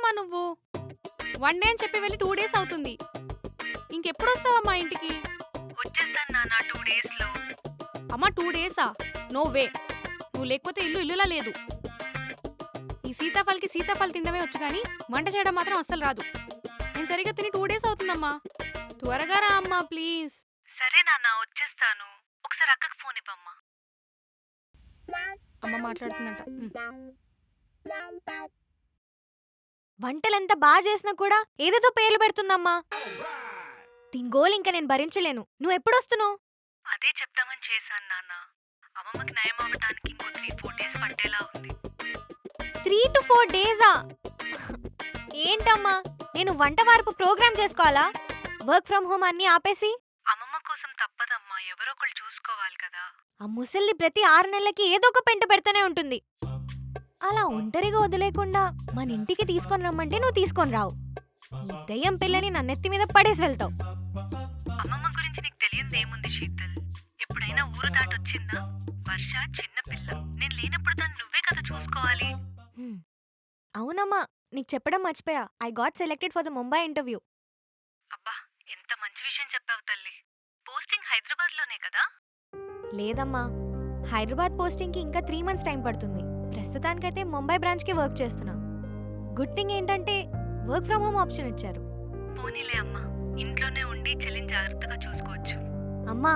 ఏంటమ్మా నువ్వు 1 డే అని చెప్పి వెళ్ళి 2 డేస్ అవుతుంది. ఇంకెప్పుడు వస్తావమ్మా ఇంటికి? వచ్చేస్తాను నాన్న 2 డేస్లో. అమ్మా 2 డేసా? No way. నువ్వు లేకపోతే ఇల్లు ఇల్లులా లేదు. ఈ సీతాఫల్ తినడమే వచ్చు కానీ వంట చేయడం మాత్రం అస్సలు రాదు. నేను సరిగ్గా తిని 2 డేస్ అవుతుందమ్మా. త్వరగా రా అమ్మా ప్లీజ్. సరే నాన్న వచ్చేస్తాను. ఒకసారి అక్కకి ఫోన్ ఇవ్వమ్మా. అమ్మ మాట్లాడుతుందంట. వంటలంతా బాగా చేసినా కూడా ఏదేదో పేర్లు పెడుతుందమ్మా. దీని గోల్ ఇంకా నేను భరించలేను. నువ్వు ఎప్పుడొస్తున్నావు? అదే చెప్తామని చేశాను నాన్న. అమ్మమ్మకి నయం అవ్వటానికి ఇంకో 3-4 డేస్ పట్టేలా ఉంది. 3 to 4 డేసా? ఏంటమ్మా నేను వంట వార్పు ప్రోగ్రామ్ చేసుకోవాలా? వర్క్ ఫ్రమ్ హోమ్ అన్ని ఆపేసి? అమ్మమ్మ కోసం తప్పదమ్మా, ఎవరో ఒకళ్ళు చూసుకోవాలి కదా. ఆ ముసల్ని ప్రతి 6 నెలలకి ఏదో ఒక పెంట పెడుతూనే ఉంటుంది. అలా ఒంటరిగా వదిలేకుండా మన ఇంటికి తీసుకొని రమ్మంటే నువ్వు తీసుకొని రావు. ఈ దయ్యం పిల్లని నా నెత్తి మీద పడేసి వెళ్తావు. అమ్మమ్మ గురించి నీకు తెలియదు ఏముంది శీతల్. ఎప్పుడైనా ఊరు దాటొచ్చిందా? వర్ష చిన్న పిల్ల. నేను లేనప్పుడు దాన్ని నువ్వే కదా చూసుకోవాలి. అవునమ్మా, నీకు చెప్పడం మర్చిపోయా. I got selected for the Mumbai interview. అబ్బా ఎంత మంచి విషయం చెప్పావు తల్లి. పోస్టింగ్ హైదరాబాద్లోనే కదా? లేదమ్మా, హైదరాబాద్ పోస్టింగ్కి ఇంకా 3 months టైం పడుతుంది. ప్రస్తుతానికైతే ముంబై బ్రాంచ్కి వర్క్ చేస్తున్నా. గుడ్ థింగ్ ఏంటంటే వర్క్ ఫ్రమ్ హోమ్ ఆప్షన్ ఇచ్చారు. పోనీలే అమ్మా, ఇంట్లోనే ఉండి చెల్లిని జాగ్రత్తగా చూసుకోవచ్చు. అమ్మా,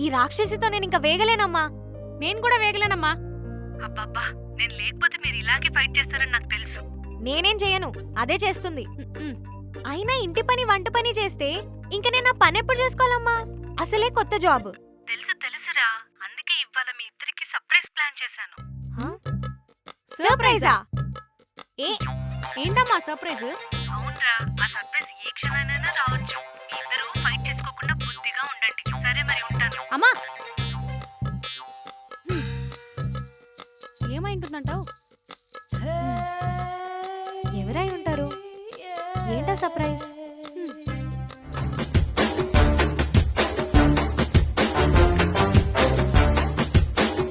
ఈ రాక్షసితో నేను ఇంకా వేగలేనమ్మా. నేను కూడా వేగలేనమ్మా. అబ్బబ్బా, నేను లేకపోతే మీరు ఇలాగే ఫైట్ చేస్తారని నాకు తెలుసు. నేనేం చేయను, అదే చేస్తుంది. అయినా ఇంటి పని వంట పని చేస్తే ఇంక నేను నా పని ఎప్పుడు చేసుకోవాలమ్మా? అసలే కొత్త జాబ్. తెలుసురా, అందుకే ఇవాళ మీ ఇద్దరికి సర్ప్రైజ్ ప్లాన్ చేశాను. సర్ప్రైజా? ఏంటమ్మా సర్ప్రైజ్? అవునరా, ఆ సర్ప్రైజ్ ఏ క్షణానైనా రావచ్చు. మీ ఇద్దరు ఫైట్ చేసుకోకుండా బుద్ధిగా ఉండండి. సరే మరి ఉంటాను. అమ్మా ఏమైంటుందంటావు? ఎవరై ఉంటారు? ఏంటా సర్ప్రైజ్?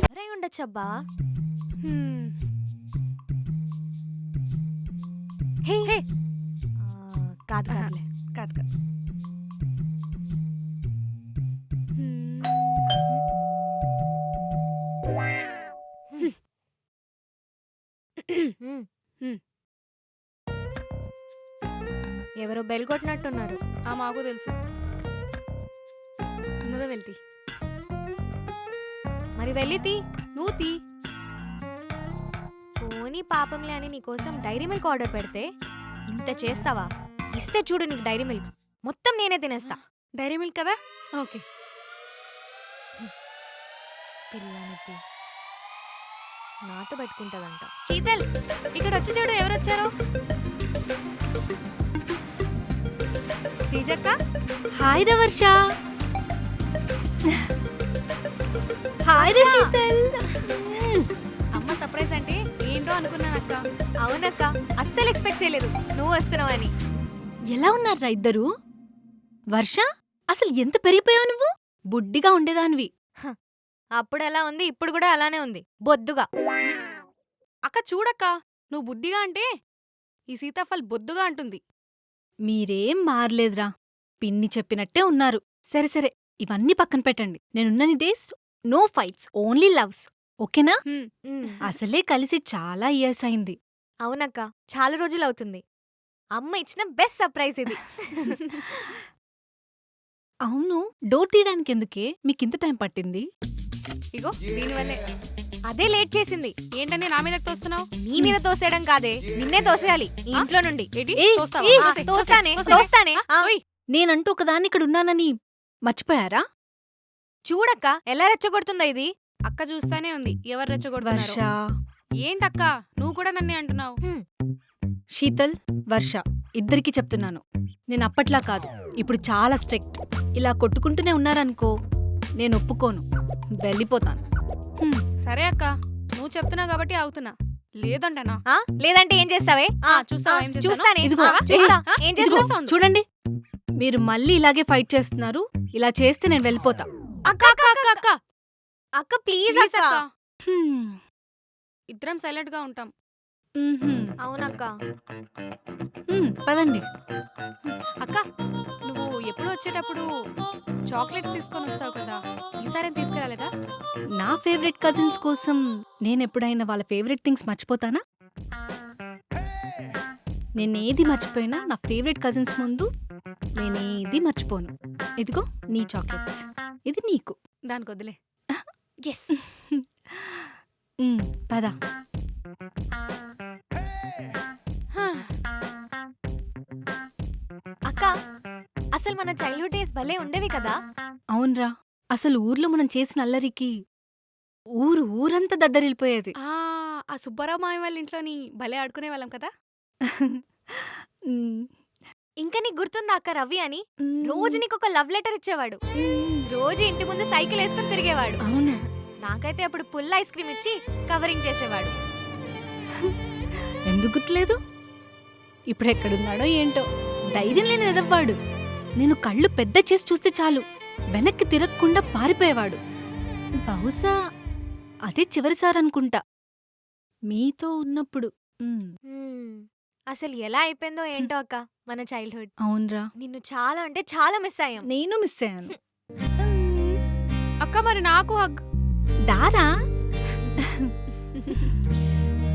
ఎవరై ఉండొచ్చబ్బా? హే హే, కాదు కాదులే. కాదు. ఎవరో బెల్ కొట్టినట్టున్నారు. ఆ మాకు తెలుసు. నువ్వే వెళ్తీ. మరి వెళ్ళి నువ్వు తీ. పోనీ పాపంలే అని నీకోసం డైరీ మిల్క్ ఆర్డర్ పెడితే ఇంత చేస్తావా? ఇస్తే చూడు నీకు డైరీ మిల్క్ మొత్తం నేనే తినేస్తా. డైరీ మిల్క్ కదా? ఓకే. పిల్లనికి నాతో పెట్టుకుంటదంట. శీతల్, ఇక్కడ వచ్చి చూడు ఎవరొచ్చారో. శ్రీజక్క. హాయ్ రా వర్ష. హాయ్ రా శీతల్. అమ్మ సర్ప్రైజ్ అంటే ఏంటో అనుకున్నానక్క. అవునక్క, అస్సలు ఎక్స్పెక్ట్ చేయలేదు నువ్వు వస్తున్నావని. ఎలా ఉన్నారా ఇద్దరు? వర్ష, అసలు ఎంత పెరిగిపోయావు నువ్వు? బుడ్డిగా ఉండేదానివి. అప్పుడు ఎలా ఉంది, ఇప్పుడు కూడా అలానే ఉంది, బొద్దుగా. అక్క చూడక్క, నువ్వు బుద్ధిగా అంటే ఈ సీతాఫల్ బొద్దుగా అంటుంది. మీరేం మారలేదురా, పిన్ని చెప్పినట్టే ఉన్నారు. సరే సరే, ఇవన్నీ పక్కన పెట్టండి. నేనున్నని days no fights, only loves, ఓకేనా? అసలే కలిసి చాలా ఇయర్స్ అయింది. అవునక్క, చాలా రోజులు అవుతుంది. అమ్మ ఇచ్చిన బెస్ట్ సర్ప్రైజ్ ఇది. అవును, డోర్ తీయడానికి ఎందుకే మీకింత టైం పట్టింది? ఇగో దీనివల్లే. అదే లేట్ చేసింది. ఏంటని నా మీద తోస్తున్నావు? నీ మీద తోసేయడం కాదే, నిన్నే తోసేయాలి ఈ ఇంట్లో నుండి. తోస్తానే. నేనంటూ ఒకదాన్ని ఇక్కడ ఉన్నానని మర్చిపోయారా? చూడక్క ఎలా రెచ్చగొడుతుందా ఇది. అక్క చూస్తానే ఉంది ఎవరు రెచ్చగొడుతున్నారు. వర్ష, ఏంటక్క నువ్వు కూడా నన్నే అంటున్నావు? శీతల్, వర్ష ఇద్దరికి చెప్తున్నాను, నేను అప్పట్లా కాదు, ఇప్పుడు చాలా స్ట్రిక్ట్. ఇలా కొట్టుకుంటూనే ఉన్నారనుకో నేను ఒప్పుకోను, వెళ్ళిపోతాను. సరే అక్క, నువ్వు చెప్తున్నావు కాబట్టి ఆగుతున్నా. లేదంటనా? లేదంటే ఏం చేస్తావే? చూస్తానే. చూడండి, మీరు మళ్ళీ ఇలాగే ఫైట్ చేస్తున్నారు. ఇలా చేస్తే నేను వెళ్ళిపోతా. అక్క అక్క అక్క అక్క అక్క ప్లీజ్ అక్క. ఇద్దరం సైలెంట్ గా ఉంటాం. అవునక్క. పదండి. అక్క నువ్వు ఎప్పుడు వచ్చేటప్పుడు చాక్లెట్స్ తీసుకొని వస్తావు కదా, ఈసారి తీసుకురాలేదా? నా ఫేవరెట్ కజిన్స్ కోసం నేనెప్పుడైనా వాళ్ళ ఫేవరెట్ థింగ్స్ మర్చిపోతానా? నేనేది మర్చిపోయినా నా ఫేవరెట్ కజిన్స్ ముందు నేనేది మర్చిపోను. ఇదిగో నీ చాక్లెట్స్, ఇది నీకు. దానికి వదిలే. ఎస్. పద. అక్క అసలు మన చైల్డ్హుడ్ డేస్ భలే ఉండేవి కదా. అవునరా, అసలు ఊర్లో మనం చేసిన అల్లరికి ఊరంతా దద్దరిల్లిపోయేది. ఆ సుబ్బారావు మావి వాళ్ళ ఇంట్లోని భలే ఆడుకునే వాళ్ళం కదా. ఇంకా నీకు గుర్తుందా అక్క రవి అని? రోజు నీకు ఒక లవ్ లెటర్ ఇచ్చేవాడు. రోజు ఇంటి ముందు సైకిల్ వేసుకుని తిరిగేవాడు. అవును. నాకైతే అప్పుడు పుల్ల ఐస్ క్రీమ్ ఇచ్చి కవరింగ్ చేసేవాడు. ఎందుకు గుర్తులేదు? ఇప్పుడు ఎక్కడున్నాడో ఏంటో, ధైర్యం లేని ఎదవ్వాడు. నేను కళ్ళు పెద్ద చేసి చూస్తే చాలు వెనక్కి తిరగకుండా పారిపోయేవాడు. బహుశా అదే చివరిసారనుకుంటా మీతో ఉన్నప్పుడు. అసలు ఎలా అయిపోయిందో ఏంటో అక్క మన చైల్డ్హుడ్. అవునరా, నిన్ను చాలా అంటే చాలా మిస్ అయ్యాం. నేను మిస్ అయ్యాను. అక్క మరి నాకు హగ్. దారా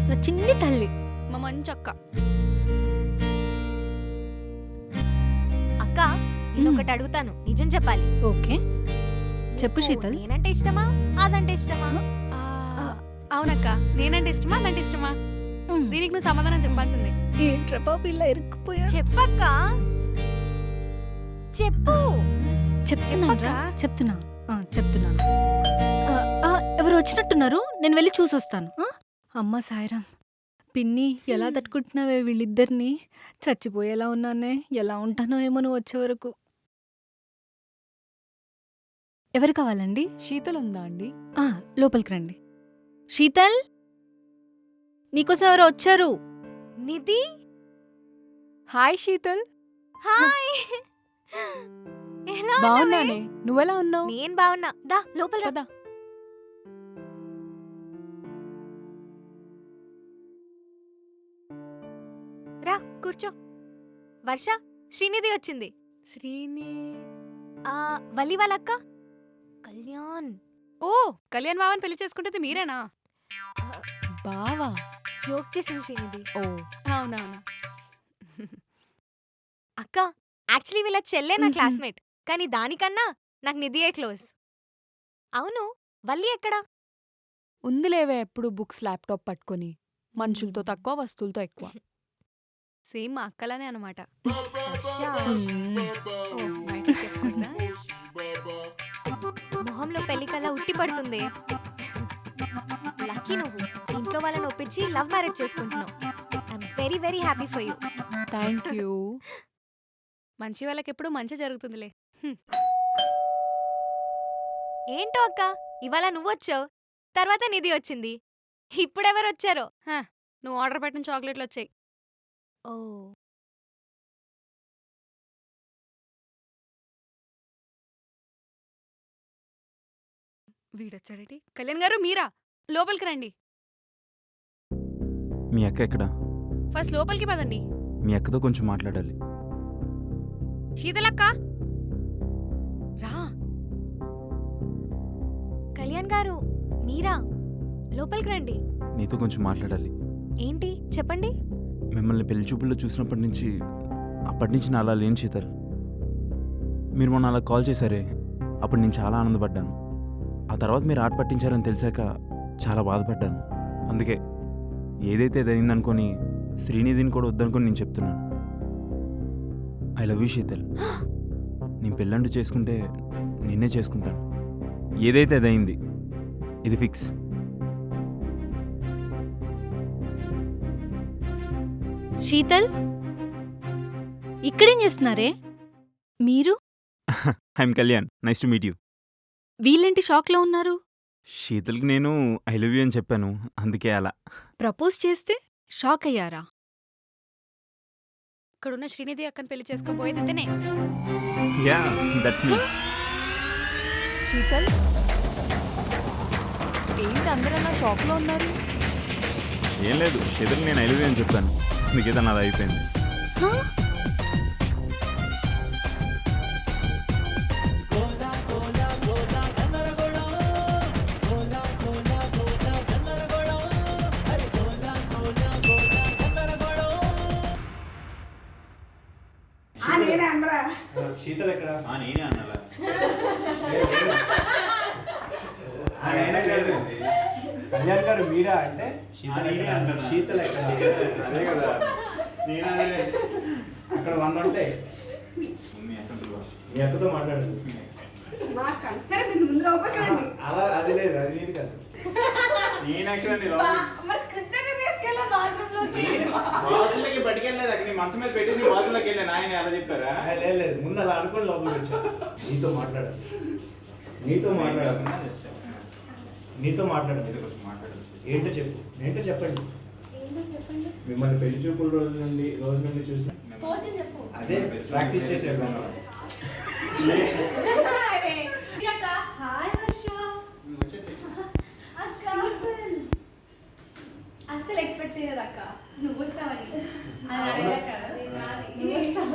నా చిన్ని తల్లి. మా మంచి అక్క. అక్క నేను ఒకటి అడుగుతాను, నిజం చెప్పాలి. ఓకే చెప్పు నీకు శీతల్. నేనంటే ఇష్టమా అదంటే ఇష్టమా? అవునక్క, నేనంటే ఇష్టమా అదంటే ఇష్టమా? దీనికి నువ్వు సమాధానం చెప్పాల్సిందే. ఏంట్రా బాబు ఇలా ఇరుక్కుపోయా? చెప్పక్క చెప్పు. చెప్తున్నాను. ఎవరు వచ్చినట్టున్నారు, నేను వెళ్ళి చూసొస్తాను. అమ్మ సాయిరామ్, పిన్ని ఎలా తట్టుకుంటున్నావే వీళ్ళిద్దరిని? చచ్చిపోయేలా ఉన్నానే, ఎలా ఉంటానో ఏమో నువ్వు వచ్చే వరకు. ఎవరు కావాలండి? శీతల్ ఉందా అండి? లోపలికి రండి. శీతల్, నీకోసం ఎవరో వచ్చారు. నిధి. హాయ్ శీతల్. హాయ్. ఎలా బాగున్నానే, నువ్వెలా ఉన్నావు? నేను బాగున్నా. దా లోపల రా. పద. రా కూర్చో. వర్ష, శ్రీనిధి వచ్చింది. శ్రీని. వల్లి వాళ్ళక్క కళ్యాణ్. ఓ, కళ్యాణ్ బావని పెళ్లి చేసుకుంటుంది మీరేనా? బావా? జోక్ చేసింది శ్రీనిధి. ఓ అవునవును. అక్క యాక్చువల్లీ వీళ్ళ చెల్లె నా క్లాస్మేట్, కానీ దానికన్నా నాకు నిధియే క్లోజ్. అవును, వల్లి ఎక్కడా? ఉందిలేవే ఎప్పుడు బుక్స్ ల్యాప్టాప్ పట్టుకొని. మనుషులతో తక్కువ, వస్తువులతో ఎక్కువ. సేమ్ మా అక్కలానే అనమాట. మొహంలో పెళ్లి కల్లా ఉట్టి పడుతుంది. లక్కీ నువ్వు ఇంట్లో వాళ్ళని ఒప్పించి లవ్ మ్యారేజ్ చేసుకుంటున్నావు. I'm very very happy for you. Thank you. మంచి వాళ్ళకి ఎప్పుడు మంచి జరుగుతుందిలే. ఏంటో అక్క, ఇవాళ నువ్వొచ్చావు, తర్వాత నిధి వచ్చింది, ఇప్పుడెవరు వచ్చారో? నువ్వు ఆర్డర్ పెట్టిన చాక్లెట్లు వచ్చాయి. ఓ వీడొచ్చాడేటి? కళ్యాణ్ గారు మీరా? లోపలికి రండి. మీ అక్క ఎక్కడా? ఫస్ట్ లోపలికి పదండి. మీ అక్కతో కొంచెం మాట్లాడాలి. శీతలక్క రా. కళ్యాణ్ గారు మీరా? లోపలికి రండి. నీతో కొంచెం మాట్లాడాలి. ఏంటి చెప్పండి. మిమ్మల్ని పెళ్లి చూపుల్లో చూసినప్పటి నుంచి నా అలా లేని శీతల్. మీరు మొన్న అలా కాల్ చేశారే, అప్పుడు నేను చాలా ఆనందపడ్డాను. ఆ తర్వాత మీరు ఆట పట్టించారని తెలిసాక చాలా బాధపడ్డాను. అందుకే ఏదైతే అయిందనుకొని శ్రీనిధిని కూడా వద్దనుకొని నేను చెప్తున్నాను. I love you Sheetal. నేను పెళ్ళంటూ చేసుకుంటే నిన్నే చేసుకుంటాను. ఏదైతే అదయింది, ఇది ఫిక్స్. శీతల్, ఇక్కడేం చేస్తున్నారే మీరు? I'm Kalyan, nice to meet you. వీళ్ళేంటి షాక్లో ఉన్నారు? శీతల్కి నేను ఐ లవ్ యూ అని చెప్పాను, అందుకే అలా. ప్రపోజ్ చేస్తే షాక్ అయ్యారా? ఇక్కడున్న శ్రీనిధి అక్కని పెళ్లి చేసుకోబోయేది ఇతనే. Yeah, that's me. శీతల్, ఏంటి అందరూ అలా షాక్లో ఉన్నారు? ఏం లేదు శీతల్ నేను ఐలవి అని చెప్పాను నీకేదో నాది అయిపోయింది. శీతల్ ఎక్కడ? నేనే అన్నాలా కళ్యాణ్ గారు మీరా అంటే నేనే అంటున్నా. శీతల్ ఎక్కడ? అదే కదా నేనే అక్కడ 100 ఉంటాయి. మీ అక్కతో మాట్లాడు. అలా అది లేదు, అది నీది కాదు. నేను ఎక్కడండి బాత్రూంలోకి పట్టుకెళ్ళలేదు అక్కడ నీ మంచం మీద పెట్టేసి బాత్రూంలోకి వెళ్ళాను ఆయన ఎలా చెప్పారా? లేదు లేదు, ముందు అలా అనుకోని లోపలికి వచ్చా. నీతో మాట్లాడాలి, నీతో మాట్లాడాలి, నీతో మాట్లాడాలి. ఏంటో చెప్పు, ఏంటో చెప్పండి. మిమ్మల్ని పెళ్లి చూపుల రోజు నుండి చూసిన అదే ప్రాక్టీస్ చేసేసాను. అస్సలు ఎక్స్పెక్ట్ చేయలేదు అక్క నువ్వు వస్తావని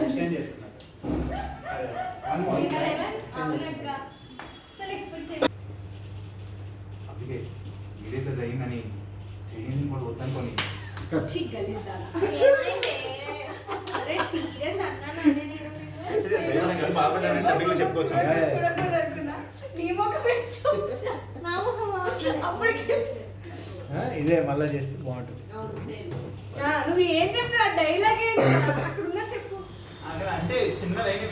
ఎక్స్చేంజ్ చేసుకున్నాను. అందుకే ఏదైతే అయిందని శ్రీని కూడా వద్దనుకొని బాధపడ్డానంటే చెప్పుకోవచ్చు. ఇదే మళ్ళా చేస్తే బాగుంటుంది. నువ్వు ఏం చెప్తావు డైలాగ్ అక్కడ చెప్పు అంటే చిన్నదైతే